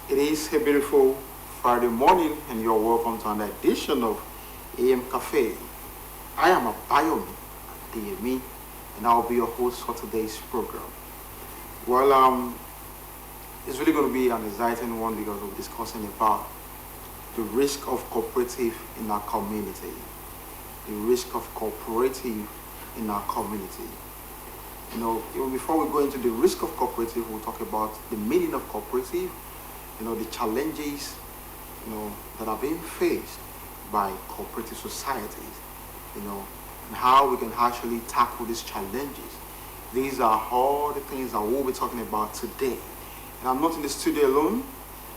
It is a beautiful Friday morning, and you're welcome to an edition of AM Cafe. I am Abayomi DME, and I'll be your host for today's program. Well, it's really going to be an exciting one because we're discussing about the risk of cooperative in our community. The risk of cooperative in our community. Even before we go into the risk of cooperative, we'll talk about the meaning of cooperative, the challenges, that are being faced by cooperative societies, and how we can actually tackle these challenges. These are all the things that we'll be talking about today. And I'm not in the studio alone.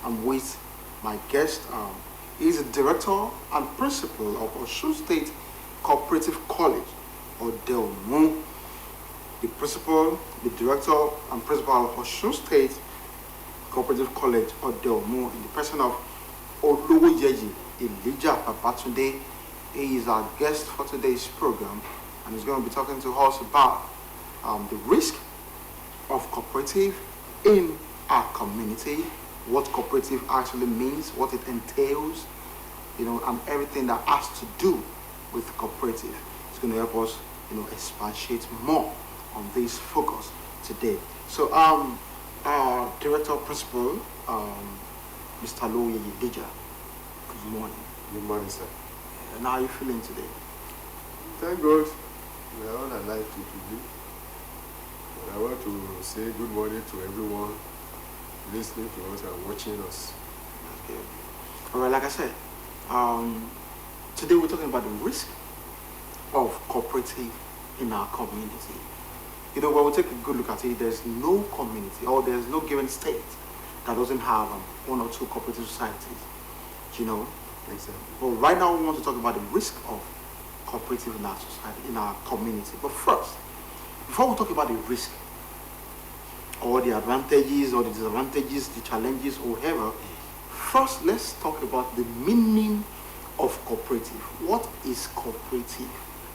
I'm with my guest. He's the director and principal of Osun State Cooperative College, or Delmu. The principal, the director and principal of Osun State Cooperative College, or Delmu, in the person of Oluwoyeji Elijah Babatunde. He is our guest for today's program, and he's going to be talking to us about the risk of cooperative in our community, what cooperative actually means, what it entails, and everything that has to do with cooperative. It's going to help us, expatiate more on this focus today. So, Director Principal, Mr. Oluwoyeji Elijah, good morning. Good morning, sir. And how are you feeling today? Thank God we are all alive to today. I want to say good morning to everyone listening to us and watching us. Okay. All right, like I said, today we're talking about the risk of cooperative in our community. When we take a good look at it, there's no community or there's no given state that doesn't have one or two cooperative societies. Exactly. But right now we want to talk about the risk of cooperative in our society, in our community. But first, before we talk about the risk, or the advantages, or the disadvantages, the challenges, or whatever, first let's talk about the meaning of cooperative. What is cooperative?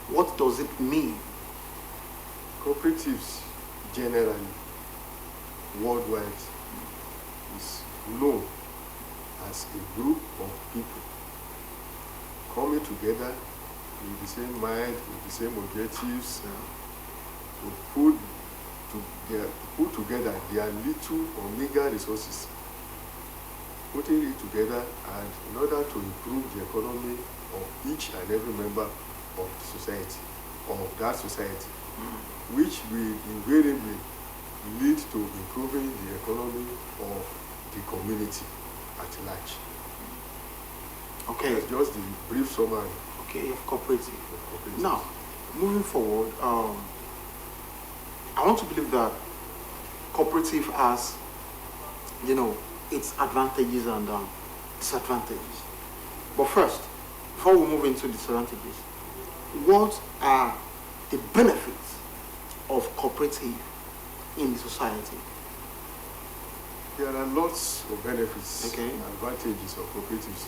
What does it mean? Cooperatives generally, worldwide, is known as a group of people coming together with the same mind, with the same objectives, to put together their little or meager resources, putting it together, and in order to improve the economy of each and every member of the society, or of that society, which will invariably lead to improving the economy of the community at large. Okay. That's just the brief summary. Okay, of cooperative. Now, moving forward, I want to believe that cooperative has, its advantages and disadvantages. But first, before we move into disadvantages, what are the benefits of cooperative in the society? There are lots of benefits and advantages of cooperatives.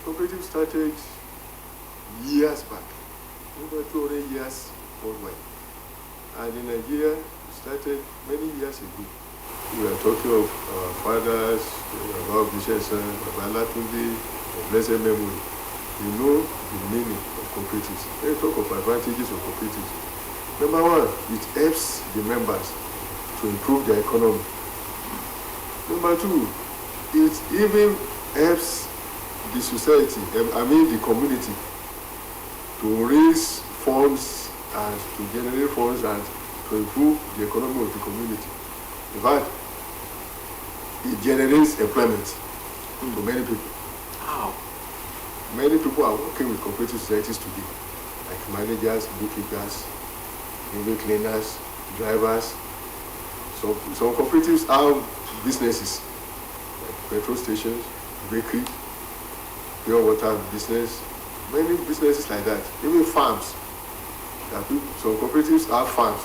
Cooperatives started years back, over 200 years worldwide. And in Nigeria, it started many years ago. We are talking of our fathers, our Bishop, Adeleke, of blessed memory. You know the meaning of cooperatives. When you talk of advantages of cooperatives, number one, it helps the members to improve their economy. Number two, it even helps the society, the community, to raise funds and to generate funds and to improve the economy of the community. In fact, it generates employment to many people. Wow. Many people are working with cooperative societies today, like managers, bookkeepers, maybe cleaners, drivers. So some cooperatives have businesses, like petrol stations, bakery, pure water business, many businesses like that. Even farms. Some cooperatives have farms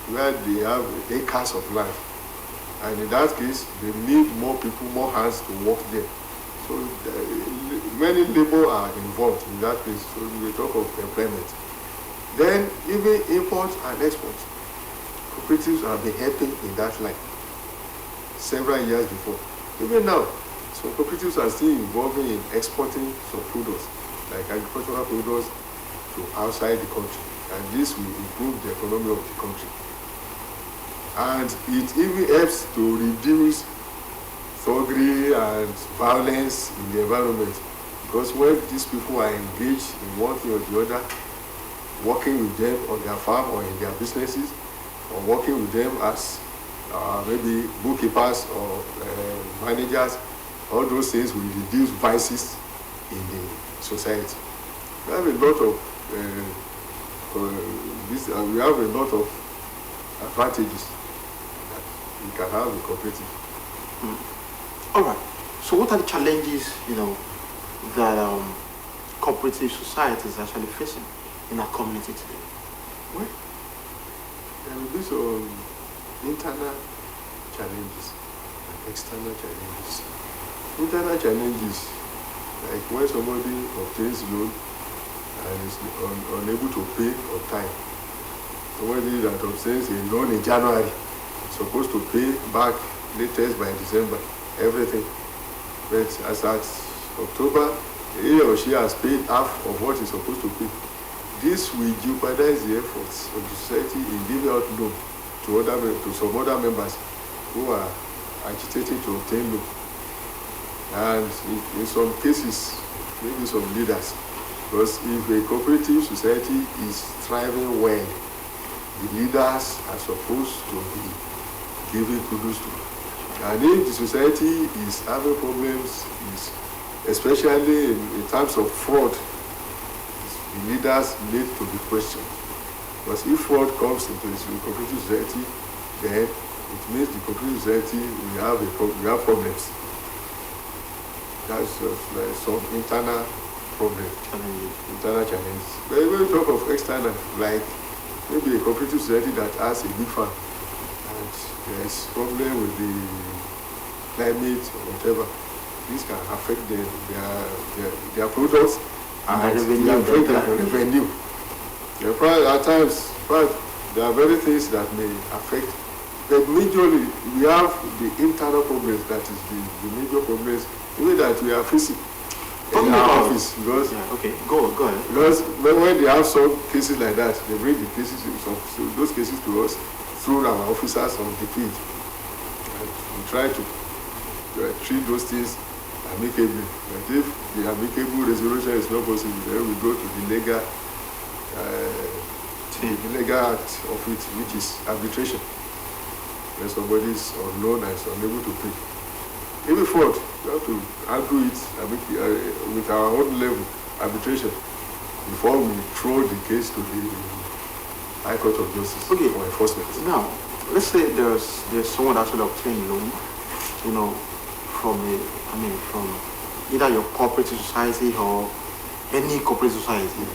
where they have acres of land. And in that case, they need more people, more hands to work there. So many labor are involved in that case. So we talk of employment. Then even import and export. Cooperatives have been helping in that line several years before. Even now, some cooperatives are still involving in exporting some products, like agricultural products, to outside the country, and this will improve the economy of the country. And it even helps to reduce thuggery and violence in the environment, because when these people are engaged in one thing or the other, working with them on their farm or in their businesses, or working with them as maybe bookkeepers or managers, all those things will reduce vices in the society. We have a lot of we have a lot of advantages that we can have in cooperative. All right. So, what are the challenges, that cooperative societies are actually facing in our community today? Well, there will be some internal challenges and external challenges. Internal challenges, like when somebody obtains loan and is unable to pay on time. Somebody that obtains a loan in January is supposed to pay back latest by December, everything. But as at October, he or she has paid half of what he's supposed to pay. This will jeopardize the efforts of the society in giving out loan to some other members who are agitating to obtain loan. And in some cases, maybe some leaders, because if a cooperative society is thriving well, the leaders are supposed to be giving kudos to. And if the society is having problems, especially in terms of fraud, the leaders need to be questioned. Because if fraud comes into the cooperative society, then it means the cooperative society will have problems. That's like some internal problems, internal challenges. But when we talk of external, like maybe a cooperative society that has a big farm and there's problem with the climate or whatever, this can affect their products and their revenue. At times, there are very things that may affect. But majorly, we have the internal problems, that is the major problems, even that we are facing in our office. Because, go ahead. Because when they have some cases like that, they bring the cases, those cases to us through our officers on the field. And we try to treat those things amicably. But if the amicable resolution is not possible, then we go to the legal act of it, which is arbitration. When somebody is on loan and is unable to pay. Even fraud, we have to argue it with our own level, arbitration, before we throw the case to the High Court of Justice for enforcement. Now, let's say there's someone that should obtain loan, from either your cooperative society or any cooperative society,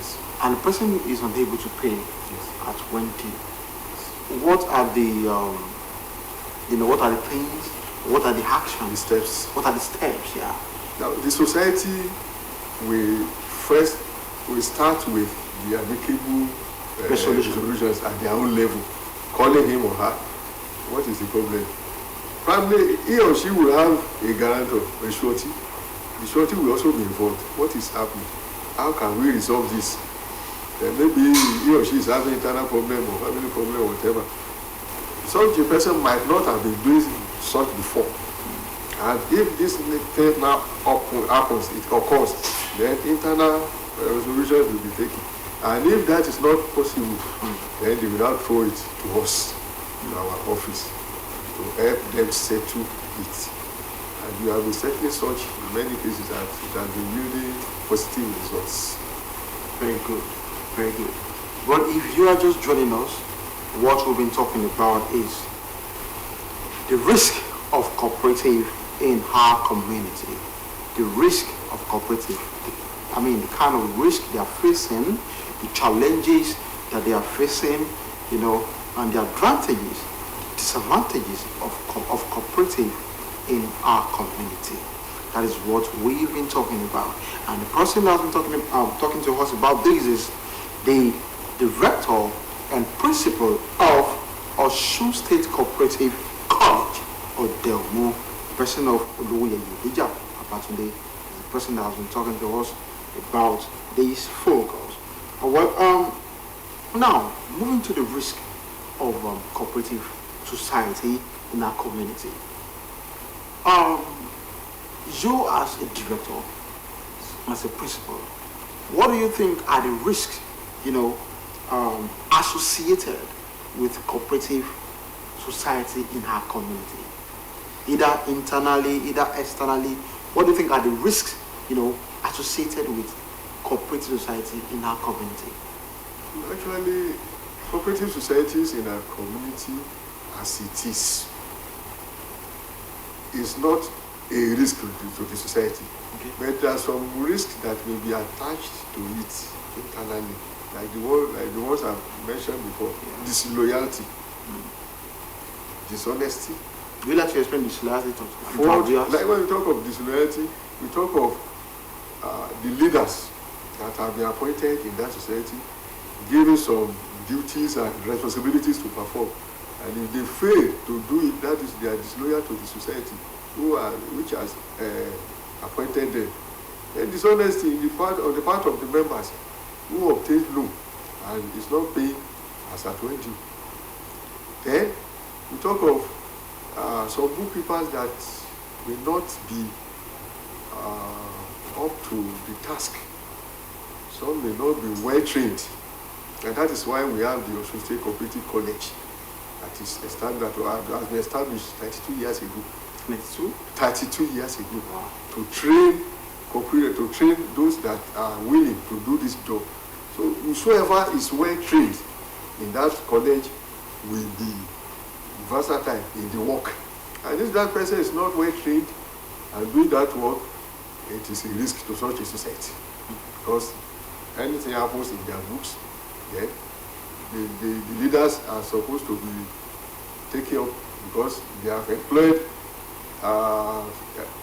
and the person is unable to pay at 20. What are the what are the things? What are the actions? The steps. What are the steps? Yeah. Now, the society will start with the amicable resolutions at their own level, calling him or her. What is the problem? Probably he or she will have a guarantor, a surety. The surety will also be involved. What is happening? How can we resolve this? Maybe he or she is having internal problem or family problem or whatever. Such a person might not have been doing such before. And if this thing now happens, it occurs, then internal resolutions will be taken. And if that is not possible, then they will now throw it to us in our office to help them settle it. And we have been settling such in many cases that it has been yielding positive results. Very good, very good. But if you are just joining us, what we've been talking about is the risk of cooperative in our community. The risk of cooperative, the kind of risk they are facing, the challenges that they are facing, and the advantages, disadvantages of cooperative in our community. That is what we've been talking about. And the person that's been talking to us about this is the director and principal of Osun State Cooperative College, Odelmu, person of Oluwoye Elijah Abatunde, is the person that has been talking to us about these focus. Now moving to the risk of cooperative society in our community. You as a director, as a principal, what do you think are the risks, associated with cooperative society in our community? Either internally, either externally. What do you think are the risks, associated with cooperative society in our community? Actually, cooperative societies in our community, as it is not a risk to the society. Okay. But there are some risks that may be attached to it internally, like the ones I've mentioned before. Disloyalty, dishonesty. Would you like to explain disloyalty to Fraud. Like when we talk of disloyalty, we talk of the leaders that have been appointed in that society, given some duties and responsibilities to perform. And if they fail to do it, that is, they are disloyal to the society which has appointed them. And dishonesty on the part of the members who obtain loan and is not paying as at when due. Then we talk of some bookkeepers that may not be up to the task. Some may not be well trained. And that is why we have the Osun State Cooperative College that is established, has been established 32 years ago. 32 years ago. Wow. To train those that are willing to do this job. So whosoever is well trained in that college will be versatile in the work. And if that person is not well trained and doing that work, it is a risk to such a society. Because anything happens in their books, then the leaders are supposed to be taken up because they have employed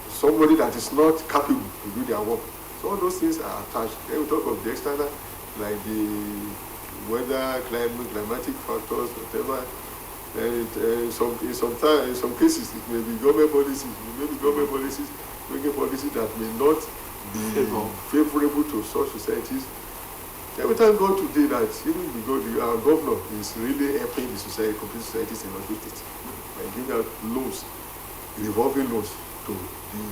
somebody that is not capable to do their work. So all those things are attached. Then we talk of the external, like the weather, climatic factors, whatever. Then in some cases it may be government policies, making policies that may not be favorable to such societies. Then we thank God today that even because our governor is really helping the society, cooperative societies in Osun State by giving out loans, revolving loans to the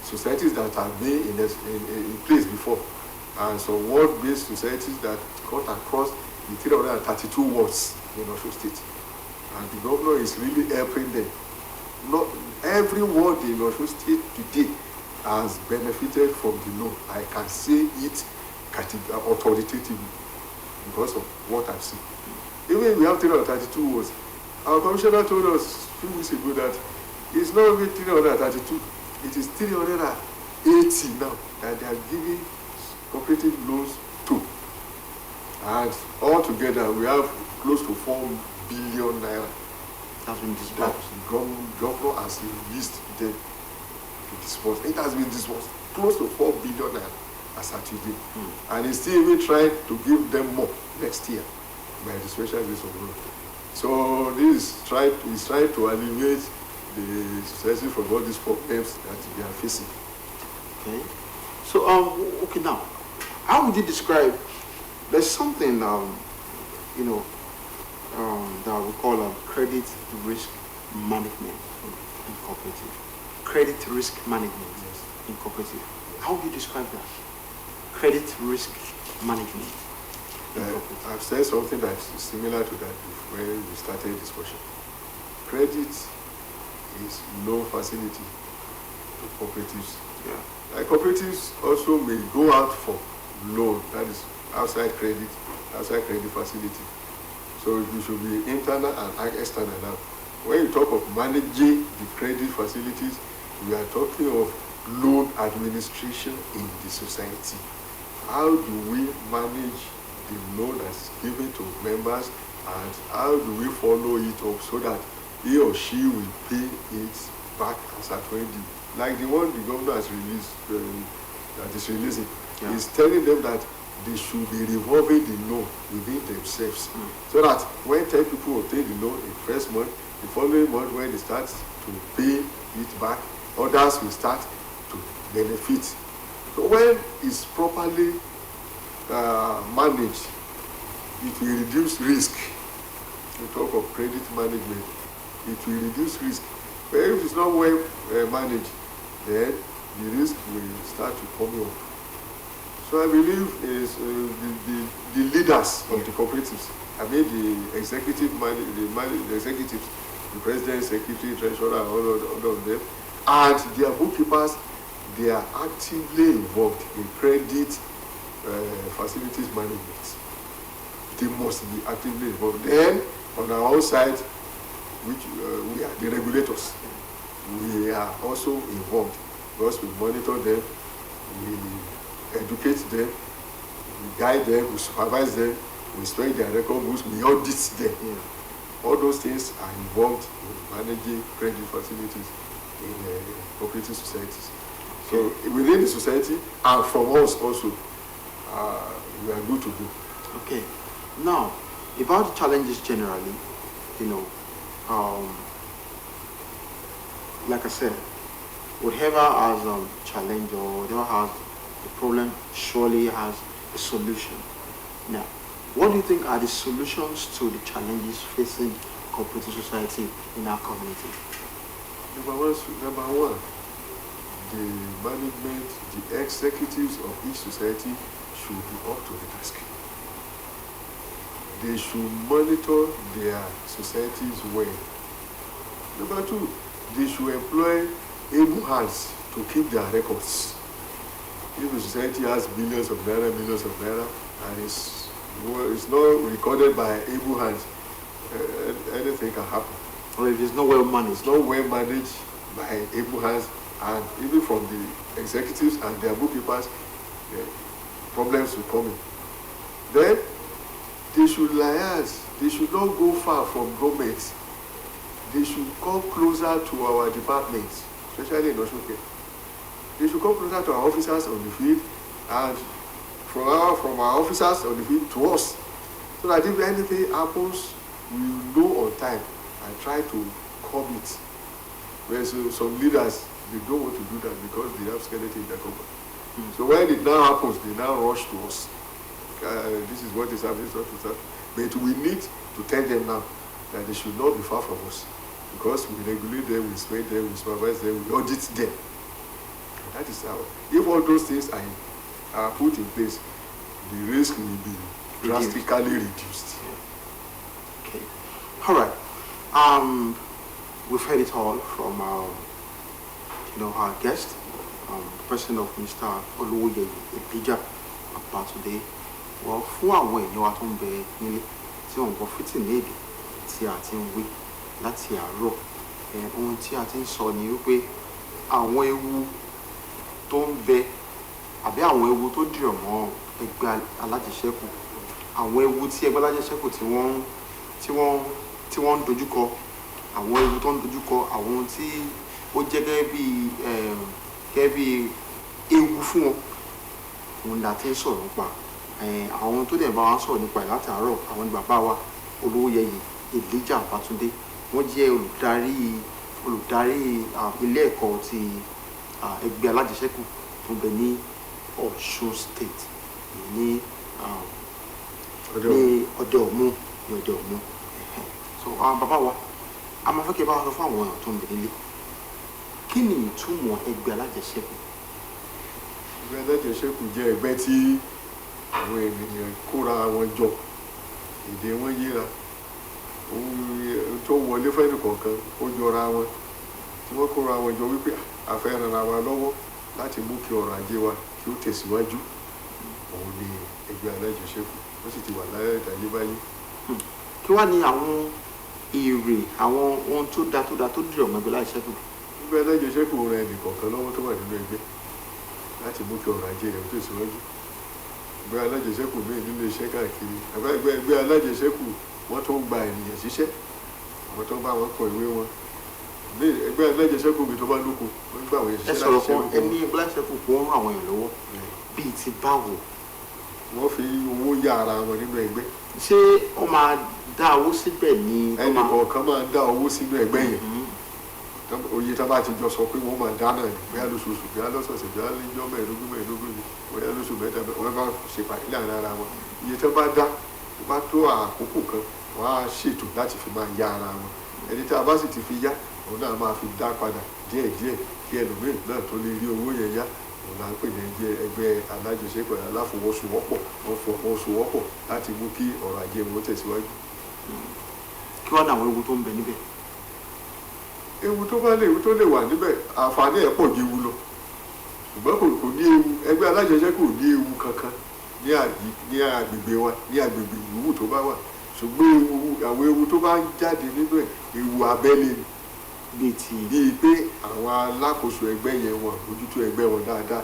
societies that have been in place before, and some ward-based societies that cut across the 332 wards in Osun State. And the governor is really helping them. Not every ward in Osun State today has benefited from the loan. I can say it authoritatively because of what I've seen. Even we have 332 wards. Our commissioner told us a few weeks ago that it's not even 332, it is 380 now that they are giving cooperative loans to. And altogether we have close to 4 billion naira. That's been That disbursed. the governor has released them to disburse. It has been disbursed close to 4 billion naira as at today. And he's still even trying to give them more next year by the special grace of God. So this is he's trying to alleviate the society from all these problems that they are facing. Okay. So okay, now, how would you describe? There's something that we call credit risk management in cooperative. Credit risk management in cooperative. How would you describe that? Credit risk management. I've said something that is similar to that when we started the discussion. Credit is loan facility to cooperatives. Yeah. Like cooperatives also may go out for loan, that is outside credit facility. So it should be internal and external. Now, when you talk of managing the credit facilities, we are talking of loan administration in the society. How do we manage the loan that's given to members, and how do we follow it up so that he or she will pay it back as at when due? Like the one the governor has released, that is releasing, is telling them that they should be revolving the loan within themselves, so that when 10 people obtain the loan in first month, the following month when they start to pay it back, others will start to benefit. So when it's properly managed, it will reduce risk. We talk of credit management. It will reduce risk. But if it's not well managed, then the risk will start to come up. So I believe is the leaders of the cooperatives, I mean the executives, the president, secretary, treasurer, all of them, and their bookkeepers, they are actively involved in credit facilities management. They must be actively involved. Then, on our own side, which we are the regulators, we are also involved because we monitor them, we educate them, we guide them, we supervise them, we inspect their record books, we audit them. All those things are involved in managing credit facilities in cooperative societies. So within the society and from us also, we are good to go. Okay. Now, about the challenges generally, like I said, whatever has a challenge or whatever has a problem surely has a solution. Now, what do you think are the solutions to the challenges facing cooperative society in our community? Number one, the management, the executives of each society should be up to the task. They should monitor their societies well. Number two, they should employ able hands to keep their records. If the society has millions of naira, and it's not recorded by able hands, anything can happen. Or if it's not well managed. It's not well managed by able hands, and even from the executives and their bookkeepers, problems will come in. Then they should liaise. They should not go far from government. They should come closer to our departments, especially in Osun. They should come closer to our officers on the field, and from our officers on the field to us, so that if anything happens, we know on time and try to curb it. Whereas some leaders, they don't want to do that because they have skeleton in their company. So when it now happens, they now rush to us. This is what is happening, but we need to tell them now that they should not be far from us, because we regulate them, we inspect them, we supervise them, we audit them. And that is how. If all those things are put in place, the risk will be drastically reduced. Okay. All right. We've heard it all from our guest, the person of Mr. Oluwoye Epija about today. Well, fún àwọn èèyàn wa tó ń bẹ nílé tí wọ́n gbọ́ fìtì ní èdè tí a ti ń wí láti àárọ̀, ohun tí a ti ń sọ ni wípé àwọn ewu tó ń bẹ àbí àwọn ewu tó dìrọ̀ mọ́ ẹgbẹ́ alájẹṣẹ́kù, àwọn ewu tí ẹgbẹ́ alájẹṣẹ́kù tí wọ́n ń dojúkọ, àwọn ewu tó ń dojúkọ, àwọn tí ó jẹ́ gẹ́gẹ́ bí ewu fún wọn, òun la ti ń sọ̀rọ̀ nípa. Àwọn tó dẹ̀ bá wa sọ̀rọ̀ nípa láti àárọ̀, àwọn ni bàbá wa Olúwoyè Elijah Bátúndé. Wọ́n jẹ́ olùdarí ilé ẹ̀kọ́ ti ẹgbẹ́ alájẹṣẹ́kù tó bẹ ní Osun State ní Ọdẹ Òmu. So bàbá wa, a máa fẹ́ kí ẹ bá wa sọ fún àwọn èèyàn tó ń bẹ nílé, kí ni ìtumọ̀ ẹgbẹ́ alájẹṣẹ́kù? Ẹgbẹ́ alájẹṣẹ́kù jẹ́ ẹgbẹ́ tí àwọn ènìyàn kóra wọn jọ, èdè wọn yíra, ohun tó wọlé fẹ́ni kọ̀ọ̀kan ó jọra wọn, tí wọ́n kóra wọn jọ wípé a fẹ́ ran ara wa lọ́wọ́ láti mú kí ọrọ̀ ajé wa kí ó tẹ̀síwájú. Òun ni ẹgbẹ́ alájẹṣẹ́kù, ó sì ti wà láyé ìdáyébáyé. Kí wá ní àwọn èrè, àwọn ohun tó dáa tó dìrọ̀ mọ́ ẹgbẹ́ alájẹṣẹ́kù? Ẹgbẹ́ alájẹṣẹ́kù ran ẹnì kọ̀ọ̀kan lọ́wọ́ tó wà nínú ẹgbẹ́ láti mú kí ọrọ̀ ajé rẹ̀ tẹ̀síwájú. Ẹgbẹ́ alájẹṣẹ́kù ní ìdílé iṣẹ́ káàkiri. Ẹgbẹ́ alájẹṣẹ́kù wọ́n tó ń gba ènìyàn ṣiṣẹ́, àwọn tó ń bá wọn kọ ìwé wọn. Ẹgbẹ́ alájẹṣẹ́kù mi tó bá lóko, wọ́n gbà wọ́n ṣiṣẹ́ láti ṣe lóko. Ẹ sọ̀rọ̀ kan, ẹni ẹgbẹ́ alájẹṣẹ́kù kò ń ràn àwọn èèyàn lọ́wọ́ bíi ti báwo? Wọ́n fi owó yá ara wọn nínú ẹgbẹ́. Ṣé ó máa dá owó síbẹ̀ ní? Ẹnì kọ̀ọ̀kan máa dá owó sínú ẹgbẹ́ yẹn. oye tá a bá ti jọ sọ pé wọ́n máa dáná ní bóyá lóṣooṣù bóyá lọ́sọ̀ọ̀sẹ̀ bóyá lẹ́jọ́ mẹ́ẹ̀ẹ́dógún ni bóyá lóṣù mẹ́ta wọ́n bá ṣe pàdé láàrin ara wọn iye tó bá dá tó bá tó àkókò kan wọ́n á ṣètò láti fi máa yá ara wọn ẹni tá a bá sì ti fi yá òun náà máa fi dá padà díẹ̀díẹ̀ kí ẹlòmíràn náà tó lè rí owó yẹn yá òun là ń pè ní ẹgbẹ́ alájọṣepọ̀ aláfọwọ́sowọ́pọ̀ wọ́n fọwọ́sowọ́pọ̀ láti mú kí ọrọ̀ ajé wọn tẹ̀síwájú. kí wọ́n dàwọn ewu tó ń bẹ níbẹ̀. ewu tó lè wà níbẹ̀ àǹfààní ẹ̀ pọ̀ ju ewu lọ ṣùgbọ́n kò ní ewu ẹgbẹ́ alájọṣepọ̀ kò ní ewu kankan ní agbègbè wa ní agbègbè ìwúwù tó bá wà ṣùgbọ́n àwọn ewu tó bá ń jáde nínú ẹ̀ ewu abẹ́lé ni bíi pé àwọn alákòóso ẹgbẹ́ yẹn wọn mójútó ẹgbẹ́ wọn dáadáa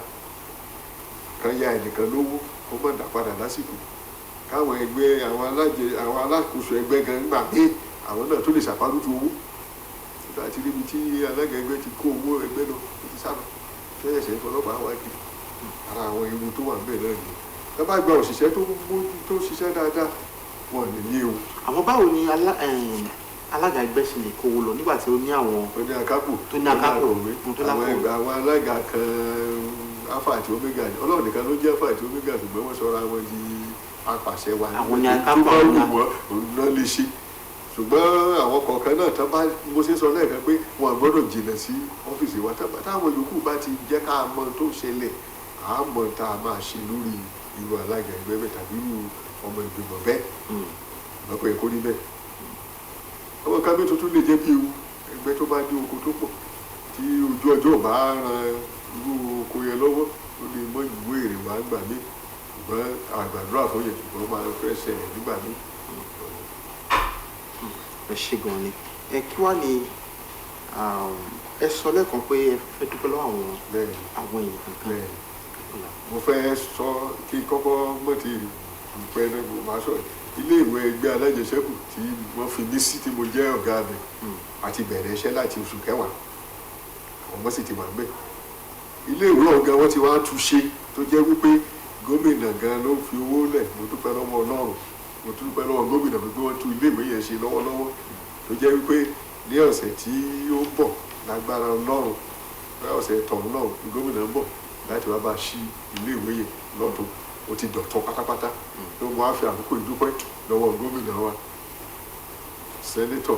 kan ya ẹnìkan lówó kó má dá padà lásìkò káwọn ẹgbẹ́ àwọn alákòóso ẹgbẹ́ gan gbà pé àwọn náà tó lè ṣàpárùtù owó láti ríbi tí alága ẹgbẹ́ ti kó owó ẹgbẹ́ lọ ti sábà fẹ́ẹ́ ṣe fọlọ́pàá wá kiri ara àwọn ewu tó wà níbẹ̀ náà nìyẹn tá bá gba òṣìṣẹ́ tó ṣiṣẹ́ dáadáa wọn ní ewu. àmọ́ báwo ni alága ẹgbẹ́ ṣe lè kówó lọ nígbà tí ó ní àwọn. ó ní akápò tó ní akápò àwọn alága kan alpha àti omega ni ọlọ́run nìkan ló jẹ́ alpha àti omega ṣùgbọ́n wọ́n sọra wọn di apàṣẹ wa àwọn ní akápò tó bá wù wọ́n òun náà lè ṣe ṣùgbọ́n àwọn kọ̀ọ̀kan náà tán bá mo ṣe sọ lẹ́ẹ̀kan pé wọn gbọ́dọ̀ jìnnà sí ọ́fíìsì wa táwọn yòókù bá ti jẹ́ ká mọ tó ṣẹlẹ̀ àmọ́ tá a máa ṣe lórí irú alága ẹgbẹ́ bẹ́ẹ̀ tàbí irú ọmọ ìgbìmọ̀ bẹ́ẹ̀ lọ́pọ̀ ẹ̀kọ́ ní bẹ́ẹ̀. ọmọ kábí tuntun lè jẹ́ bí ewu ẹgbẹ́ tó bá dé oko tó pọ̀ tí ojú ọjọ́ bá ran irú oko yẹn lọ́wọ́ ó lè mọ ìwé èrè wá gbà mí ṣùgbọ́n àgbàdúrà fún yẹn ṣùgbọ́n máa fẹ́ ṣẹlẹ̀ nígbà mí. ẹ ṣe gan ni kí wàá ní ẹ sọ lẹ́ẹ̀kan pé ẹ fẹ́ dúpẹ́ lọ́wọ́ àwọn èèyàn kankan. mo fẹ́ sọ kí kọ́kọ́ mọ̀tì ìpẹ́ náà mo máa sọ ilé ìwé ẹgbẹ́ alájẹsẹ́kù tí wọ́n fi mí sí tí mo jẹ́ ọ̀gá mi àti bẹ̀rẹ̀ iṣẹ́ láti oṣù kẹwàá ọmọ sì ti wà ń bẹ̀. ilé ìwé ọ̀gá wọn ti wá tún ṣe tó jẹ́ wípé gómìnà gan ló fi owó lẹ̀ mo dúpẹ́ lọ́wọ́ Ọlọ́run mo dúpẹ́ lọ́wọ́ gómìnà pé wọ́n tún ilé ìwé yẹn ṣe lọ́wọ́lọ́wọ́ tó jẹ́ wípé ní ọ̀sẹ̀ tí ó bọ̀ lágbára Ọlọ́run ọ̀sẹ̀ tọ̀hún náà gómìnà ń bọ̀ láti wá bá a ṣí ilé ìwé yẹn lọ́dún ó ti dọ̀tún pátápátá ló mú àfi àkókò ìdúpẹ́ lọ́wọ́ gómìnà wa sẹ́nétọ̀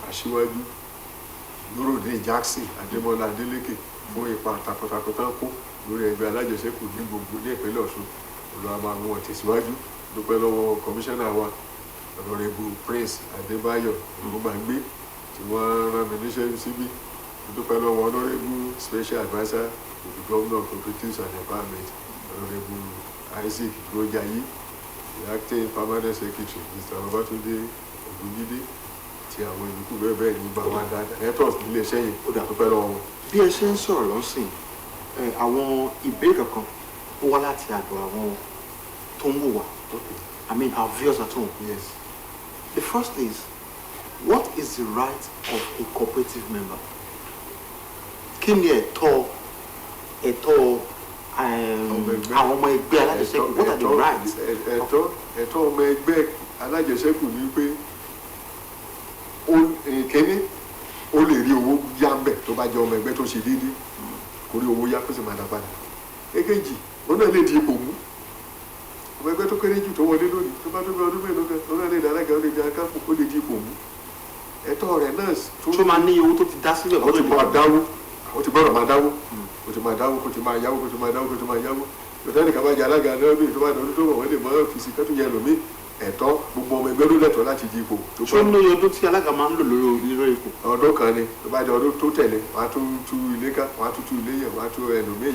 aṣíwájú Nurudeen Jackson Adémọ́lá Adeleke fún ipa takuntakun tán kó lórí ẹgbẹ́ alájọṣẹ́kù ní gbogbo ní ìpínlẹ̀ Ọ̀ṣun olùwà máa mú wọn tẹ̀síwájú dúpẹ́ lọ́wọ́ kọmíṣánná wa Honorable Prince Adébáyọ̀ Ògúnbàgbé tí wọ́n rán mi níṣẹ́ síbí dúpẹ́ lọ́wọ́ Honorable Special Adviser to the Governor of Cooperatives and Empowerment Honorable Isaac Grojayi, the acting permanent secretary Mr. Babatunde Ogunjide tí àwọn ìlú bẹ́ẹ̀ bẹ́ẹ̀ ní gbàgbọ́ dáadáa network nílé iṣẹ́ yìí ó dà dúpẹ́ lọ́wọ́ wọn. bí ẹ ṣe ń sọ̀rọ̀ lọ́sìn àwọn ìbéèrè kankan ó wá láti àdó àwọn tó ń wò wá. I mean our viewers at home. Yes. The first is, what is the right of a cooperative member? Kí ni ẹ̀tọ́ àwọn ọmọ ẹgbẹ́ alájẹsẹ́kù? What are the rights? ẹ̀tọ́ ọmọ ẹgbẹ́ alájẹsẹ́kù ni pé kéde ó lè rí owó yá ń bẹ̀ tó bá jẹ́ ọmọ ẹgbẹ́ tó ṣe déédéé kó rí owó yá kó sì máa dá padà. èkejì ó náà lè di ipò mú ọmọ ẹgbẹ́ tó kéré jù tó wọlé lónìí tó bá tó bí ọdún mélòó kan ó náà lè dára gan ó lè di akápò ó lè di ipò mú ẹ̀tọ́ rẹ̀ náà tó máa ní owó tó ti dá sílẹ̀ ó ti máa dáwó ó ti gbọ́dọ̀ máa dáwó ó ti máa dáwó kó ti máa yáwó kó ti máa dáwó kó ti máa yáwó yòtá nìkan bá jẹ alága lọ́dún tó bá dọ̀dún tó wọ̀ wọ́n lè mọ ọ́fíìsì kẹ́tù yẹn lòmí ẹ̀tọ́ gbogbo ọmọ ẹgbẹ́ ló lẹ́tọ̀ọ́ láti di ipò. ṣé ó ní ọdún tí alága máa ń lò lórí ipò? ọdún kan ni tó bá jẹ ọdún tó tẹ̀lé wọ́n á tún tú ilé ká wọ́n á tún tú ilé yẹn wọ́n á tún ẹlòmíì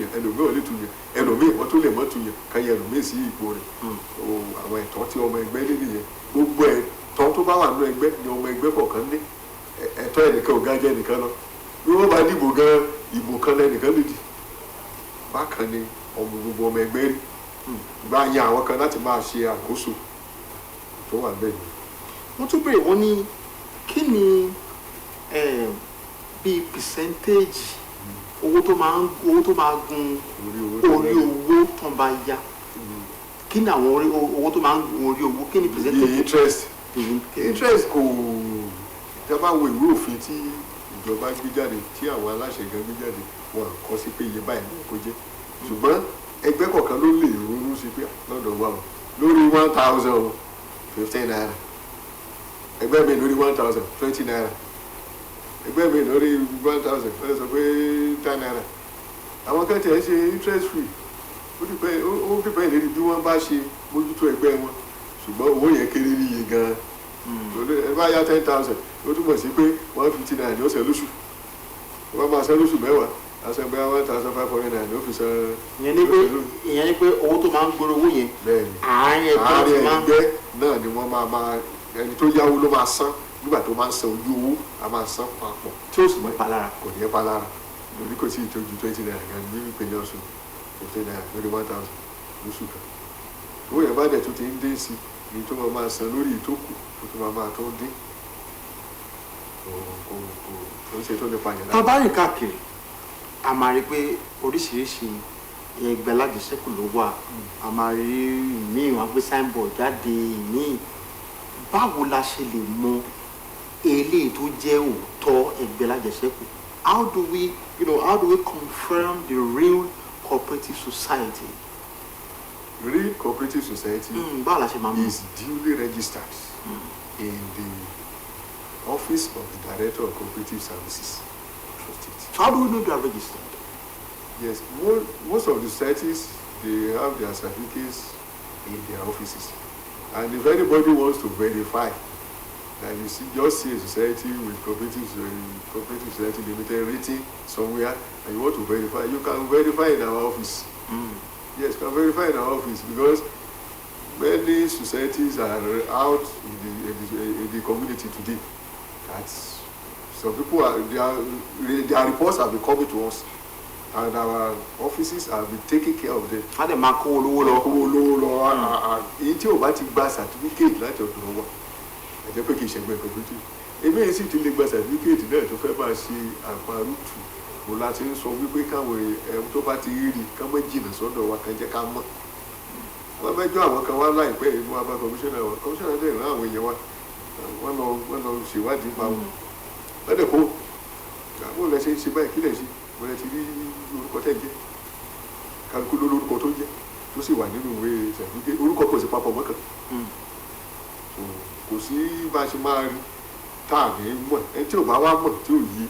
ò lè tú yẹn ẹlòmíì wọ́n tún lè mọ́ tú yẹn ká yẹ ẹlòmíì sí ipò rẹ̀. àwọn ẹ̀tọ́ tí ọmọ ẹgbẹ́ lé nìyẹn gbogbo ẹ̀tọ́ tó bá wà nínú ẹgbẹ́ ni ọmọ ẹgbẹ́ kọ̀ọ̀kan ní ẹ̀tọ́ ẹnìkan ò gájẹ́ ẹnìkan lọ bí wọ́n bá dìbò gan ìbò kan lẹ́nìkan lè dì bákan ni gbogbo ọmọ ẹgbẹ́ rí gbá yan àwọn kan láti máa ṣe àkóso tó wà bẹ́ẹ̀ ni. wọ́n tún béèrè wọ́n ní kí ni bíi percentage owó tó máa gun orí owó tó ń bá yá kí ni àwọn owó tó máa ń gun orí owó kí ni percentage. the interest kò jábá wo ìwé òfin tí ìjọba gbé jáde tí àwọn aláṣẹ gan gbé jáde wọn kọ sí pé iye báyìí kò jẹ́ ṣùgbọ́n ẹgbẹ́ kọ̀ọ̀kan ló lè ronú sí pé lọ́dọ̀ wa o lórí 1,000 15 naira ẹgbẹ́ mi lórí 1,000 20 naira ẹgbẹ́ mi lórí 1,000 wọ́n lè sọ pé 10 naira àwọn kan tẹ̀ ẹ́ ṣe interest free ó dìpẹ́ ìlérí bí wọ́n bá ṣe mójútó ẹgbẹ́ wọn ṣùgbọ́n owó yẹn kéré níye gan-an ẹ bá yá 10,000 ó túmọ̀ sí pé 150 naira ni ó ṣe lóṣù wọ́n máa ṣe lóṣù mẹ́wàá àṣẹgbẹ́ 1,500 naira ni ó fi san. ìyẹn ni pé owó tó máa ń gbòòrò owó yẹn àárín ẹgbẹ́ náà ni wọ́n máa ẹni tó yáwó ló máa san nígbà tó máa ń san ojú owó a máa san papọ̀ tí ó sì ní palára kò ní palára lórí kò sí ìtọ́jú 20 naira gan ní ìpínlẹ̀ Ọ̀ṣun 15 naira lórí 1,000 lóṣù kan owó yẹn bá dẹ̀ tó ti ń dé sí ní tó máa san lórí ìtókù tó máa tó dín kò ń ṣe tó lè pààyàn lára. tá a bá rìn káàkiri a máa rí pé oríṣiríṣi ẹgbẹ́ alájẹsẹ́kù ló wà a máa rí ìmíì wọn gbé signboard jáde ìmíì báwo la ṣe lè mọ eléyìí tó jẹ́ òótọ́ ẹgbẹ́ alájẹsẹ́kù how do we confirm the real cooperative society? Real cooperative society báwo la ṣe máa mọ̀? is duly registered in the office of the director of cooperative services. So how do we know they are registered? Yes, most of the societies they have their certificates in their offices, and if anybody wants to verify that you just see a society with cooperative society limited rating somewhere, and you want to verify, you can verify in our office. Yes, you can verify in our office because many societies are out in the community today. That's some people their reports have been coming to us, and our offices have been taking care of them. How the mark olówó lọ èyí tí o bá ti gba certificate láti ọ̀dọ̀ wọn ẹ jẹ́ pé kì í ṣẹgbẹ́ cooperative èmi èyí sì ti lè gba certificate náà tó fẹ́ máa ṣe àparùtù mo láti ń sọ wípé káwọn tó bá ti rí ká mọ́ jìnnà sọ́dọ̀ wa kan jẹ́ ká mọ̀ wọ́n mẹ́jọ àwọn kan wá láìpẹ́ inú wa bá commissioner dẹ̀ rán àwọn èèyàn wa wọ́n lọ ṣèwádìí pa wọn lọ́dẹ̀ kó àwọn olè ṣe ń ṣe báyìí kílẹ̀ ṣe wọ́n lè ti rí orúkọ tẹ́ jẹ́ kálukú lórúkọ tó jẹ́ tó sì wà nínú ìwé certificate orúkọ kò sí papọ̀ mọ́kàn kò sí bá a ṣe máa rí tá à ní mọ̀ ẹni tí ò bá wá mọ̀ tí ò yí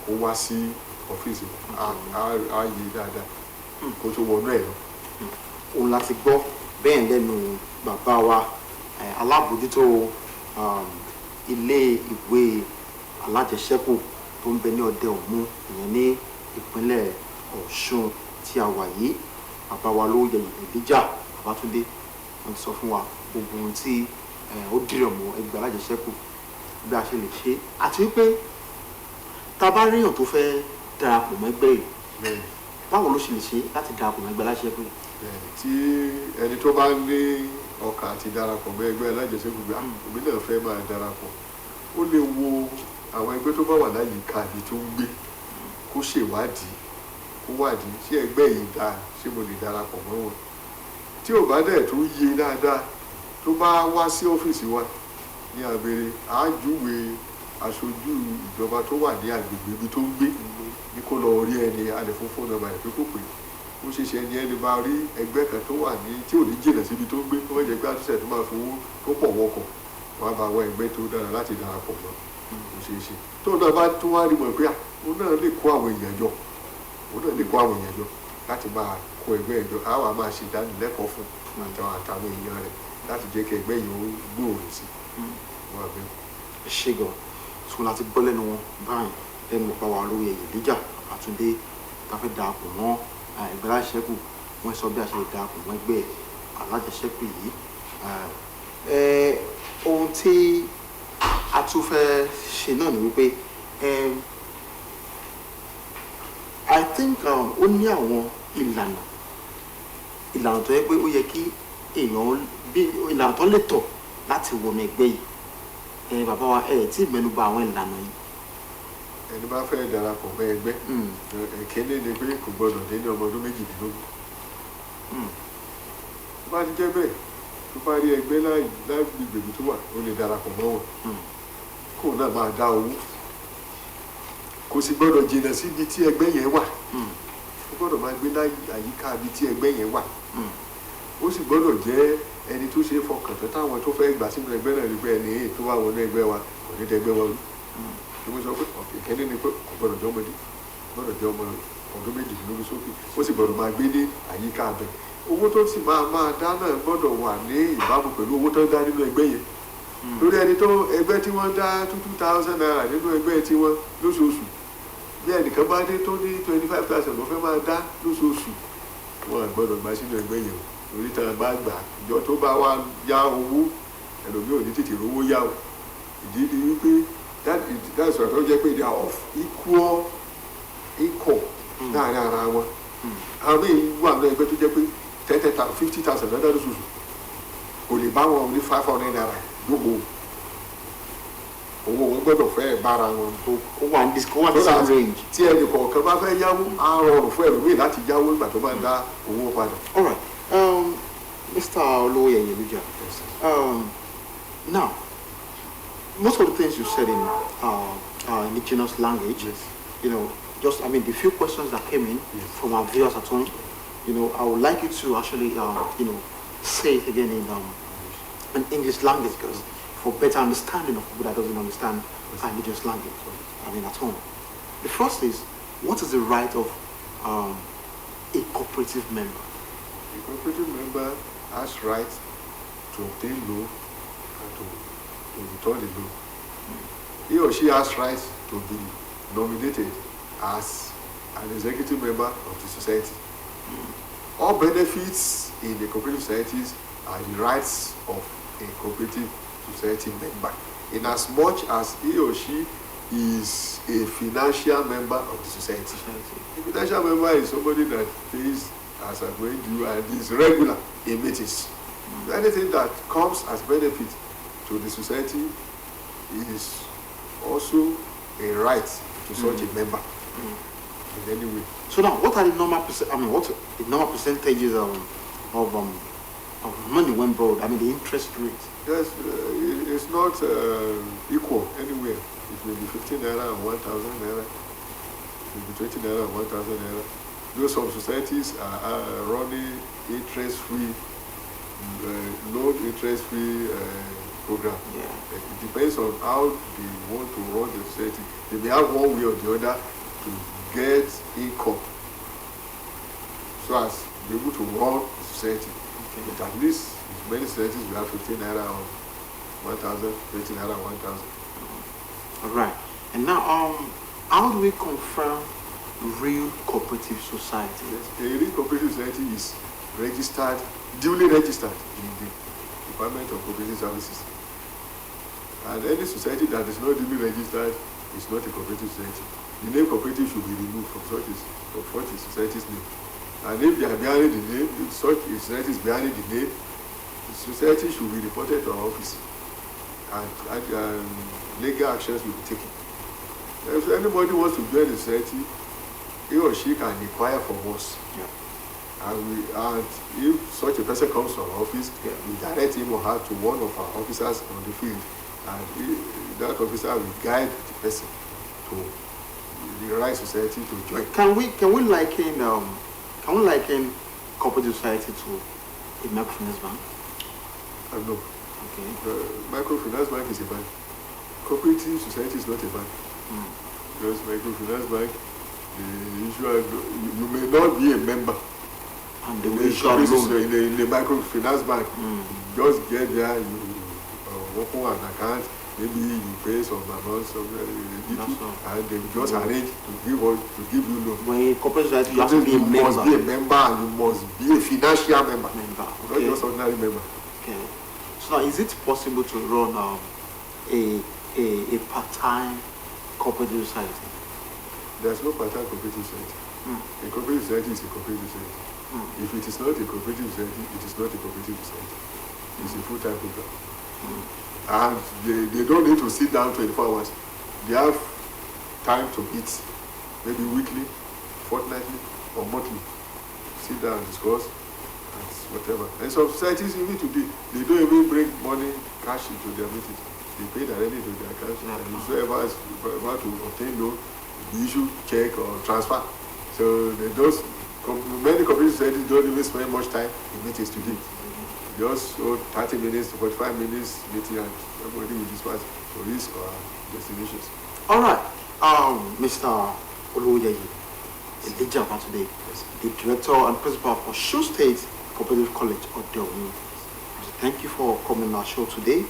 kó wá sí ọ́fíìsì á yí dáadáa kó tó wọnú ẹ̀ lọ. òun la ti gbọ́ bẹ́ẹ̀ lẹ́nu bàbá wa alábòójútó ilé ìwé alájẹsẹ́kù tó ń bẹ ní ọdẹ òmu ìyẹn ní ìpínlẹ̀ Ọ̀ṣun tí a wà yìí bàbá wa ló yẹ ìdíjà Babátúndé wọ́n ti sọ fún wa gbogbo ohun tí ó dìrọ̀ mọ́ ẹgbẹ́ alájẹsẹ́kù bí a ṣe lè ṣe àti wípé tá a bá ríyàn tó fẹ́ darapọ̀ mọ́ ẹgbẹ́ yìí báwo ló ṣe lè ṣe láti darapọ̀ mọ́ ẹgbẹ́ alájẹsẹ́kù yìí. tí ẹni tó bá ní ọkàn àti darapọ̀ mọ́ ẹgbẹ́ alájẹsẹ́kù gbà èmi náà fẹ́ máa darapọ̀ ó lè wo àwọn ẹgbẹ́ tó bá wà láyìíká ibi tó ń gbé kó ṣèwádìí kó wádìí ṣé ẹgbẹ́ yìí dáa ṣé mo lè darapọ̀ mọ́ wọn tí ò bá dẹ̀ tó yé dáadáa tó bá wá sí ọ́fíìsì wa ní abẹ́rẹ́ àájúwe aṣojú ìjọba tó wà ní agbègbè ibi tó ń gbé ní kó lọ rí ẹni alẹ́ fún fóònù ọba ìpín kò pé ó ṣe ṣe ẹni bá rí ẹgbẹ́ kan tó wà ní tí ò ní jìnnà síbi tó ń gbé tó wọ́n jẹ́ pé àtúnṣe tó máa fowó tó pọ̀ wọkọ̀ wọ́n á bá wọ ẹgbẹ́ tó dára láti darapọ̀ mọ́ ó ṣe é ṣe tó náà bá tún wá rí mọ̀ pé òun náà lè kó àwọn èèyàn jọ láti máa kó ẹgbẹ́ ìjọ àwa máa ṣe ìdánilẹ́kọ̀ọ́ fún àtàwọn èèyàn rẹ̀ láti jẹ́ kí ẹgbẹ́ yìí ó gbòòrò sí wọn àbẹ́. ẹ ṣe gan sùn láti gbọ́ lẹ́nu wọn báyìí lẹ́nu ọ̀pá wa lórí ẹ̀yìn ìdíjà Babátúndé tá a fẹ́ darapọ̀ mọ́ ẹgbẹ́ alájẹsẹ́kù wọ́n sọ bí a ṣe lè darapọ̀ mọ́ ẹgbẹ́ alájẹsẹ́kù yìí. ohun tí a tún fẹ́ ṣe náà ni wípé I think ó ní àwọn ìlànà tó yẹ pé ó yẹ kí èèyàn bí ìlànà tó lè tọ̀ láti wọnú ẹgbẹ́ yìí bàbá wa tí mẹ́nu bà àwọn ìlànà yìí. ẹni bá fẹ́ darapọ̀ mọ́ ẹgbẹ́ ẹ̀kẹ́lẹ́ ni pé kò gbọdọ̀ dé ní ọmọ ọdún méjìdínlógún tó bá ti jẹ́ bẹ́ẹ̀ tó bá rí ẹgbẹ́ lágbègbè tó wà ó lè darapọ̀ mọ́ wọn kó náà máa dá owó kò sì gbọ́dọ̀ jìnnà síbi tí ẹgbẹ́ yẹn wà. Ó gbọ́dọ̀ máa gbé àyíká ibi tí ẹgbẹ́ yẹn wà. Ó sì gbọ́dọ̀ jẹ́ ẹni tó ṣe é fọkàn tán táwọn tó fẹ́ gbà sínú ẹgbẹ́ náà rí pé ẹni èyí tó wà wọnú ẹgbẹ́ wa kò ní dẹgbẹ́ wa rú. Mo sọ pé ìkẹ́ni ni pé kò gbọ́dọ̀ jẹ́ ọmọdé, gbọ́dọ̀ jẹ́ ọmọ ọdún méjìlélógún sókè, ó sì gbọ́dọ̀ máa gbé ní àyíká abẹ. Owó tó sì máa dá náà gbọ́dọ̀ wà ní ìbámu pẹ̀lú owó tó ń dá nínú ẹgbẹ́ yẹn. Lórí ẹni tó ẹgbẹ́ tí wọ́n dá 2,000 naira nínú ẹgbẹ́ tí wọ́n lóṣooṣù, bí ẹnìkan bá dé tó ní 25,000 ló fẹ́ máa dá lóṣooṣù, wọ́n gbọ́dọ̀ gbà sínú ẹgbẹ́ yẹn o. Orí tán bá gbà ìjọ tó bá wá yá owó ẹlòmíì ò ní tètè rówó yá o. Ìdí ni wípé that's why tó jẹ́ pé they are of equal láàrin ara wọn. Àwọn míì wà ní ẹgbẹ́ tó jẹ́ pé 50,000 lọ́dọ̀ lóṣooṣù kò lè bá wọn ní 500 naira lóko. Owó wọn gbọ́dọ̀ fẹ́ bára wọn tó wà ní range. Tí ẹnì kọ̀ọ̀kan bá fẹ́ yáwó á rọrùn fún ẹlòmíì láti yáwó nígbà tó bá dá owó padà. All right. Mr. Oloyeyeluja, now, most of the things you said in indigenous language, yes. You know, just, I mean, the few questions that came in yes. from our viewers at home, you know, I would like you to actually, you know, say it again in English language, because for better understanding of people that doesn't understand indigenous language, I mean, at home. The first is, what is the right of a cooperative member? A cooperative member has right to obtain loan and to return the loan. He or she has right to be nominated as an executive member of the society. All benefits in the cooperative societies are the rights of a cooperative society member, in as much as he or she is a financial member of the society. A financial member is somebody that pays as a going due and is regular in meetings. Anything that comes as benefit to the society is also a right to such a member in any way. So now, what are the normal percentages of money when borrowed? I mean, the interest rate. Yes, it's not equal anywhere. It may be 15 naira and 1,000 naira. It may be 20 naira and 1,000 naira. Though some societies are running interest-free, low interest-free program. Yeah. It depends on how they want to run the society. They may have one way or the other to get income, so as to be able to run the society. Okay. But at least many societies will have 15 naira or 1,000, 20 naira, 1,000. All right. And now, how do we confirm real cooperative society? Yes, a real cooperative society is registered, duly registered in the Department of Cooperative Services. And any society that is not duly registered is not a cooperative society. The name cooperative should be removed from such a society's name. And if they are behind the name, if such a society is behind the name, the society should be reported to our office, and legal actions will be taken. If anybody wants to join the society, he or she can inquire from us. Yeah. And if such a person comes to our office, we direct him or her to one of our officers on the field, and that officer will guide the person to the right society to join. Can we liken cooperative society to a microfinance bank? No. Okay. Microfinance bank is a bank. Cooperative society is not a bank. Because microfinance bank, you may not be a member. And in the microfinance bank, you just get there, you open an account, maybe you pay some amount, and they just arrange to give you loan. When a corporate society, you have to be a member. Must be a member, and you must be a financial member. Okay. Not just ordinary member. Okay. So now, is it possible to run a part-time cooperative society? There's no part-time cooperative society. A cooperative society is a cooperative society. If it is not a cooperative society, it is not a cooperative society. It's a full-time program. And they don't need to sit down 24 hours. They have time to eat, maybe weekly, fortnightly, or monthly. Sit down and discuss, and whatever. And some societies, even today, they don't even bring money, cash into their meetings. They pay directly to their cash. And whoever is about to obtain loan you issue check or transfer. So many companies said they don't even spend much time in meetings today. Just 30 minutes to 45 minutes meeting and everybody will disperse to his destinations. All right, Mr. Oluyeyi Elijah today, the director and principal of Osun State Cooperative College, Osun. Thank you for coming on our show today.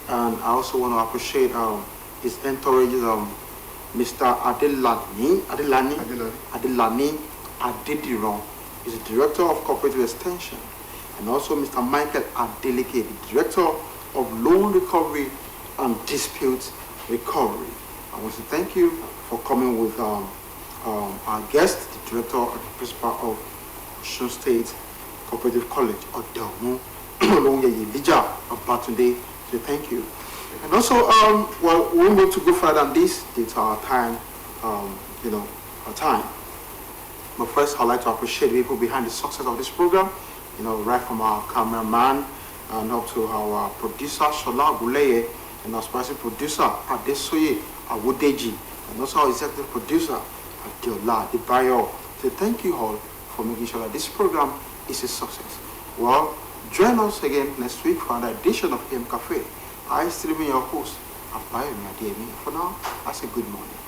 And I also want to appreciate his entourage, Mr. Adeleke Adediran, is the director of cooperative extension, and also Mr. Michael Adeleke, the director of loan recovery and dispute recovery. I want to thank you for coming with our guest, the director and the principal of Osun State Cooperative College, Osun. About today, so thank you. And also, well, we want to go further than this due to our time, our time. But first, I'd like to appreciate the people behind the success of this program, right from our cameraman and up to our producer, Shola Guleye, and our special producer, Adesoye Awodeji, and also our executive producer, Adiola Debayo. So thank you all for making sure that this program is a success. Well, join us again next week for another edition of AM Cafe. I still remain your host, Abayomi Adeyemi. For now, I say good morning.